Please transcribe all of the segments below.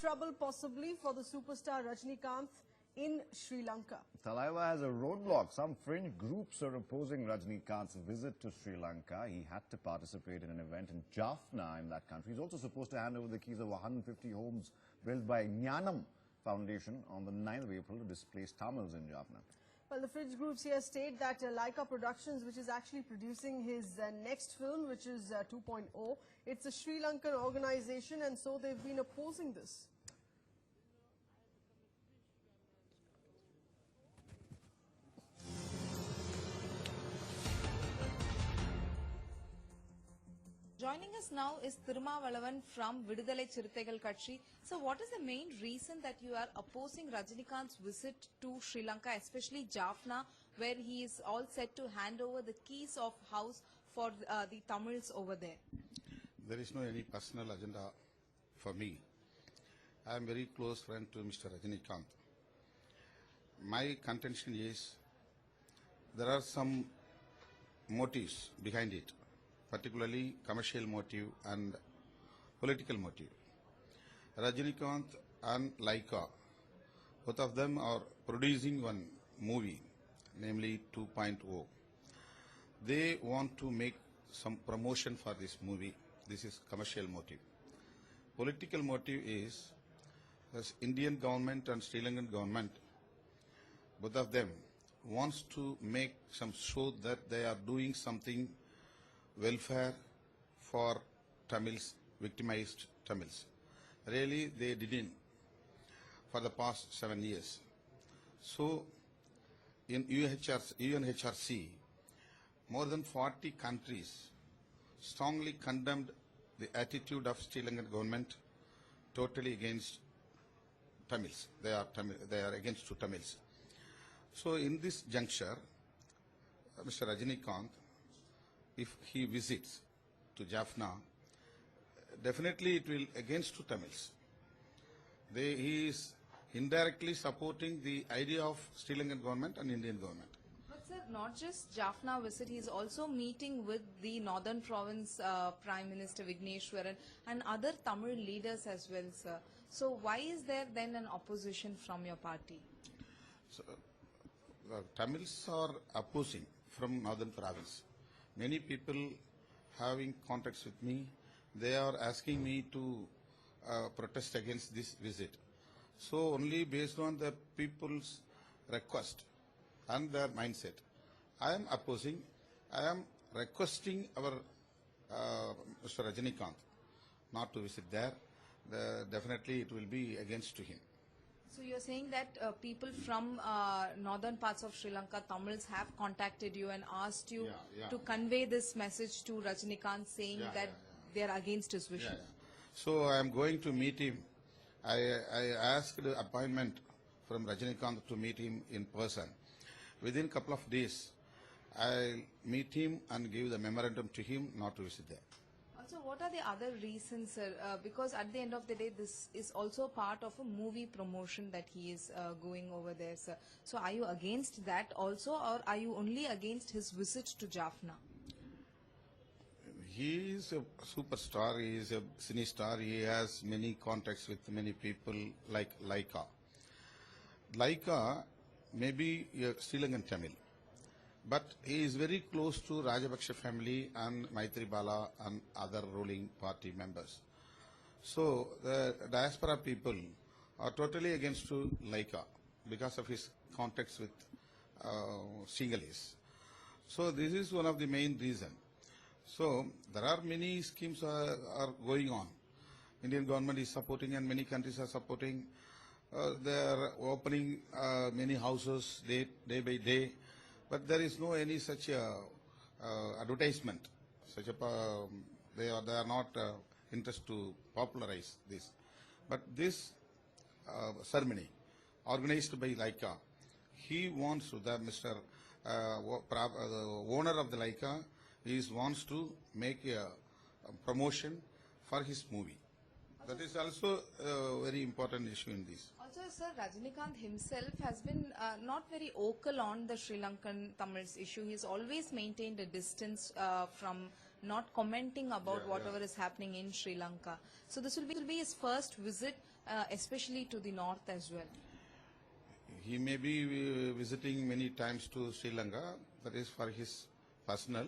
trouble possibly for the superstar Rajnikanth in Sri Lanka. Talaiva has a roadblock. Some fringe groups are opposing Rajnikanth's visit to Sri Lanka. He had to participate in an event in Jaffna in that country. He's also supposed to hand over the keys of 150 homes built by Gnanam Foundation on the 9th of April to displaced Tamils in Jaffna. Well, the fringe groups here state that Lyka Productions, which is actually producing his next film, which is 2.0, it's a Sri Lankan Organisation, and so they've been opposing this. Joining us now is Thirumavalavan from Vidudalai Chirutaigal Katchi. So what is the main reason that you are opposing Rajnikanth's visit to Sri Lanka, especially Jaffna, where he is all set to hand over the keys of house for the Tamils over there? There is no any personal agenda for me. I am very close friend to Mr. Rajnikanth. My contention is there are some motives behind it, particularly commercial motive and political motive. Rajnikanth and Lyka, both of them are producing one movie, namely 2.0. They want to make some promotion for this movie. This is commercial motive. Political motive is the Indian government and Sri Lankan government, both of them wants to make some show that they are doing something welfare for Tamils, victimized Tamils. Really, they didn't for the past 7 years. So, in UNHRC, more than 40 countries strongly condemned the attitude of Sri Lankan government totally against Tamils. They are against to Tamils. So, in this juncture, Mr. Rajnikanth, if he visits to Jaffna, definitely it will against to Tamils. He is indirectly supporting the idea of Sri Lankan government and Indian government. But sir, not just Jaffna visit, he is also meeting with the Northern Province Prime Minister Vigneswaran and other Tamil leaders as well, sir. So why is there then an opposition from your party? So, Tamils are opposing from Northern Province. Many people having contacts with me, they are asking me to protest against this visit. So only based on the people's request and their mindset, I am opposing. I am requesting our Mr. Rajnikanth not to visit there. Definitely it will be against to him. So you're saying that people from northern parts of Sri Lanka, Tamils, have contacted you and asked you to convey this message to Rajnikanth, saying that they are against his wishes. So I am going to meet him. I asked the appointment from Rajnikanth to meet him in person. Within a couple of days, I'll meet him and give the memorandum to him not to visit there. Also, what are the other reasons, sir? Because at the end of the day, this is also part of a movie promotion that he is going over there, sir. So are you against that also, or are you only against his visit to Jaffna? He is a superstar, he is a cine star, he has many contacts with many people like Lyka. Lyka may be a Sri Lankan Tamil, but he is very close to Rajapaksa family and Maitri Bala and other ruling party members. So the diaspora people are totally against to Lyka because of his contacts with Sinhalese. So this is one of the main reasons. So there are many schemes are going on. Indian government is supporting and many countries are supporting. They are opening many houses day by day, but there is no any such advertisement. Such a they are not interested to popularize this. But this ceremony organized by Lyka, he wants to the owner of the Lyka. He wants to make a promotion for his movie. That is also a very important issue in this. Also, sir, Rajnikanth himself has been not very vocal on the Sri Lankan Tamils issue. He's always maintained a distance from not commenting about whatever is happening in Sri Lanka. So this will be his first visit especially to the north as well? He may be visiting many times to Sri Lanka, that is for his personal.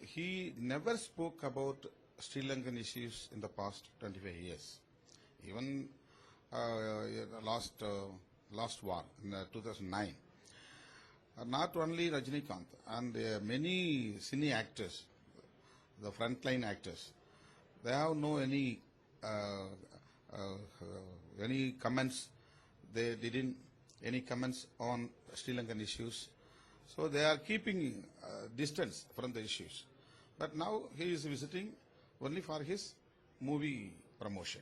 He never spoke about Sri Lankan issues in the past 25 years. Even last war in 2009. Not only Rajnikanth and many cine actors, the frontline actors, they have no any comments. They didn't any comments on Sri Lankan issues. So they are keeping distance from the issues. But now he is visiting only for his movie promotion.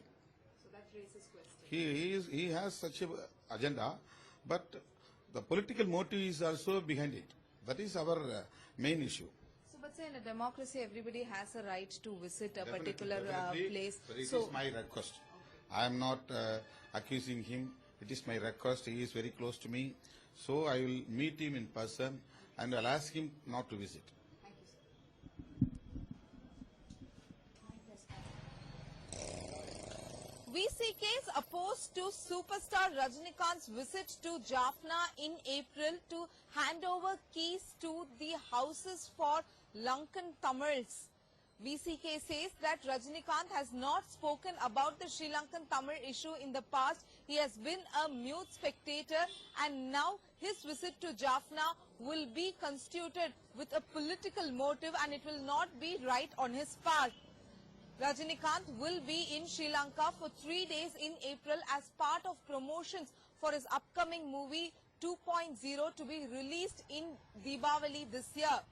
So that raises questions. He has such an agenda, but the political motive is also behind it. That is our main issue. So, but say in a democracy, everybody has a right to visit a particular place. But it is my request. I am not accusing him. It is my request. He is very close to me. So I will meet him in person and I'll ask him not to visit. Thank you, sir. VCK is opposed to superstar Rajnikanth's visit to Jaffna in April to hand over keys to the houses for Lankan Tamils. VCK says that Rajnikanth has not spoken about the Sri Lankan Tamil issue in the past. He has been a mute spectator and now his visit to Jaffna will be constituted with a political motive and it will not be right on his part. Rajnikanth will be in Sri Lanka for 3 days in April as part of promotions for his upcoming movie 2.0 to be released in Deepavali this year.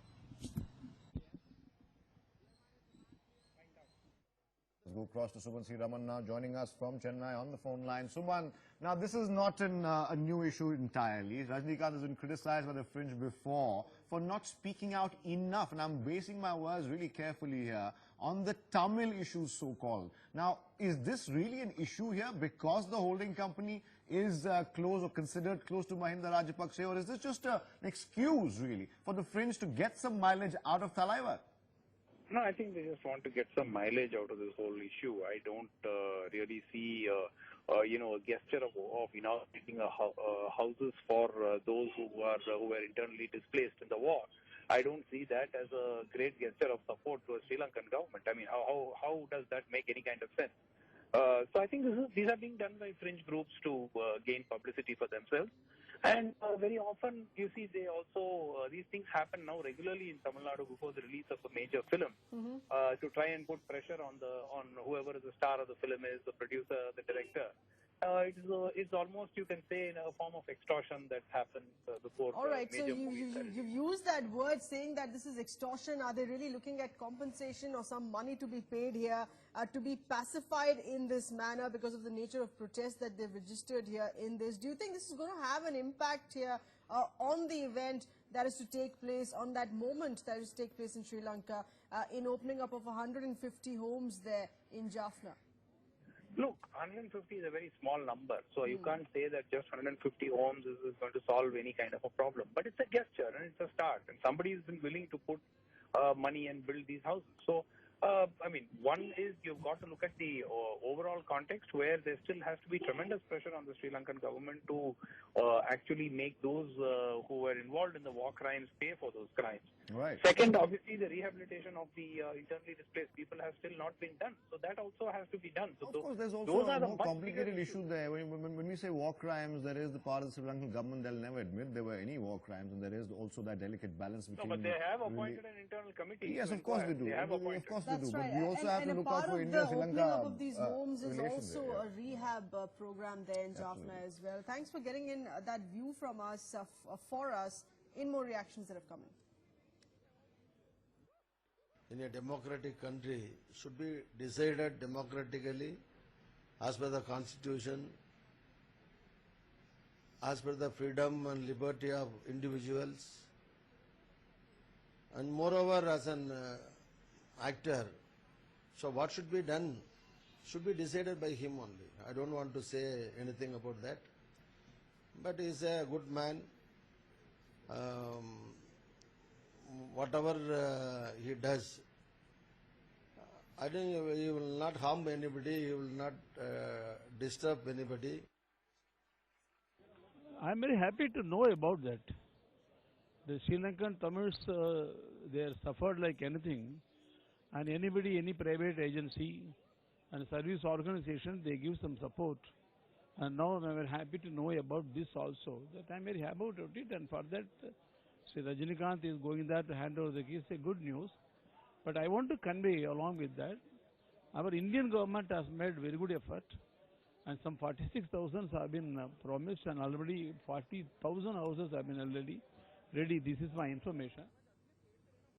Let's go across to Suman C. Raman now, joining us from Chennai on the phone line. Suman, now this is not a new issue entirely. Rajnikanth has been criticized by the Fringe before for not speaking out enough, and I'm basing my words really carefully here on the Tamil issues so-called. Now, is this really an issue here because the holding company is close or considered close to Mahinda Rajapakse, or is this just an excuse really for the Fringe to get some mileage out of Thalaivar? No, I think they just want to get some mileage out of this whole issue. I don't really see, a gesture of inaugurating houses for those who were internally displaced in the war. I don't see that as a great gesture of support to a Sri Lankan government. I mean, how does that make any kind of sense? So I think these are being done by fringe groups to gain publicity for themselves. And very often, you see, they also, these things happen now regularly in Tamil Nadu before the release of a major film to try and put pressure on whoever the star of the film is, the producer, the director. It's almost, you can say, in a form of extortion that happens before. All right, so major movies. you've used that word saying that this is extortion. Are they really looking at compensation or some money to be paid here to be pacified in this manner because of the nature of protest that they've registered here in this? Do you think this is going to have an impact here on the event that is to take place, on that moment that is to take place in Sri Lanka, in opening up of 150 homes there in Jaffna? Look, 150 is a very small number, so you can't say that just 150 homes is going to solve any kind of a problem. But it's a gesture and it's a start, and somebody has been willing to put money and build these houses. So, I mean, one is you've got to look at the overall context where there still has to be tremendous pressure on the Sri Lankan government to actually make those who were involved in the war crimes pay for those crimes. Right. Second, obviously, the rehabilitation of the internally displaced people has still not been done. So that also has to be done. So of course, there's also those a are the more complicated issue there. When we say war crimes, there is the part of the Sri Lankan government they'll never admit there were any war crimes, and there is also that delicate balance between. No, but they have appointed an internal committee. Yes, of course they do. They have appointed. Of course they That's do. right. But we also have to look out for India Sri Lanka. The opening up of these homes is relations also there, a rehab program there in Jaffna as well. Thanks for getting in that view from us, for us, in more reactions that have come in. In a democratic country should be decided democratically as per the constitution, as per the freedom and liberty of individuals, and moreover as an actor. So what should be done should be decided by him only. I don't want to say anything about that, but he is a good man. Whatever he does I think he will not harm anybody, he will not disturb anybody. I am very happy to know about that. The Sri Lankan Tamils, they are suffered like anything, and anybody, any private agency and service organization, they give some support. And now I am very happy to know about this also, that I am very happy about it, and for that, Sri Rajnikanth is going there to hand over the keys, a good news. But I want to convey along with that, our Indian government has made very good effort, and some 46,000 have been promised, and already 40,000 houses have been already ready. This is my information.